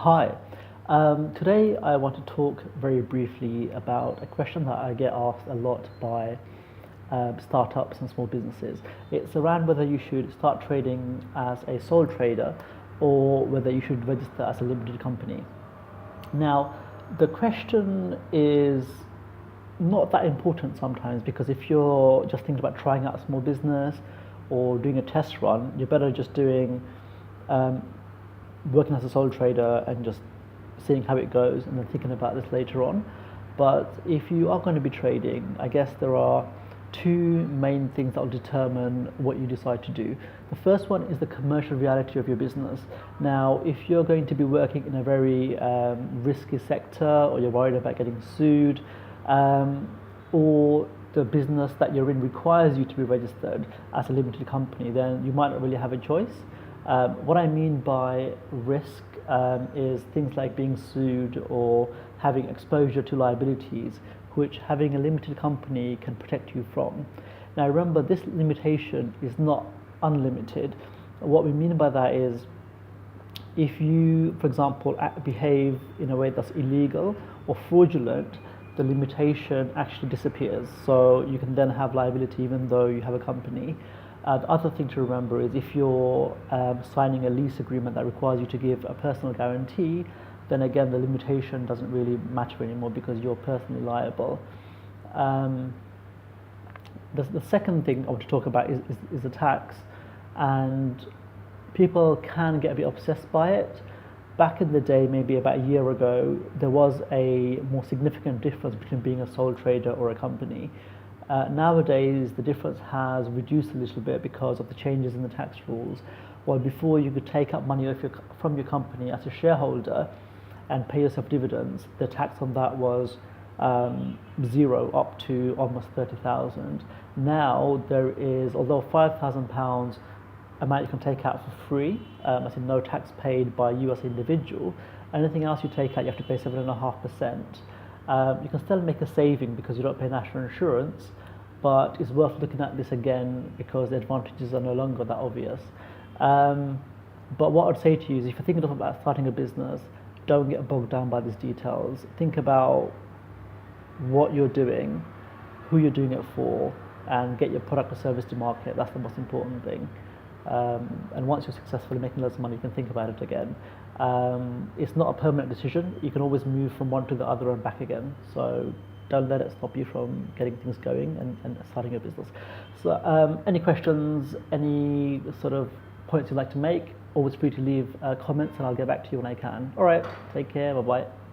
Hi. Today I want to talk very briefly about a question that I get asked a lot by startups and small businesses. It's around whether you should start trading as a sole trader or whether you should register as a limited company. Now, the question is not that important sometimes because if you're just thinking about trying out a small business or doing a test run, you're better just doing um, working as a sole trader and just seeing how it goes and then thinking about this later on. But if you are going to be trading, I guess there are two main things that will determine what you decide to do. The first one is the commercial reality of your business. Now, if you're going to be working in a very risky sector, or you're worried about getting sued, um, or the business that you're in requires you to be registered as a limited company, then you might not really have a choice. What I mean by risk is things like being sued or having exposure to liabilities, which having a limited company can protect you from. Now remember, this limitation is not unlimited. What we mean by that is if you, for example, behave in a way that's illegal or fraudulent, the limitation actually disappears. So you can then have liability even though you have a company. The other thing to remember is if you're signing a lease agreement that requires you to give a personal guarantee, then again the limitation doesn't really matter anymore because you're personally liable. Um, the second thing I want to talk about is the tax, and people can get a bit obsessed by it. Back in the day, maybe about a year ago, there was a more significant difference between being a sole trader or a company. Nowadays, the difference has reduced a little bit because of the changes in the tax rules. While before you could take up money from your company as a shareholder and pay yourself dividends, the tax on that was zero up to almost 30,000. Now there is, although £5,000 amount you can take out for free, as in no tax paid by you as an individual. Anything else you take out, you have to pay 7.5%. You can still make a saving because you don't pay national insurance, but it's worth looking at this again because the advantages are no longer that obvious. But what I'd say to you is if you're thinking about starting a business, don't get bogged down by these details. Think about what you're doing, who you're doing it for, and get your product or service to market. That's the most important thing. And once you're successful in making loads of money, you can think about it again. It's not a permanent decision. You can always move from one to the other and back again. So don't let it stop you from getting things going and starting a business. So any questions, any sort of points you'd like to make, always free to leave comments and I'll get back to you when I can. All right, take care, bye-bye.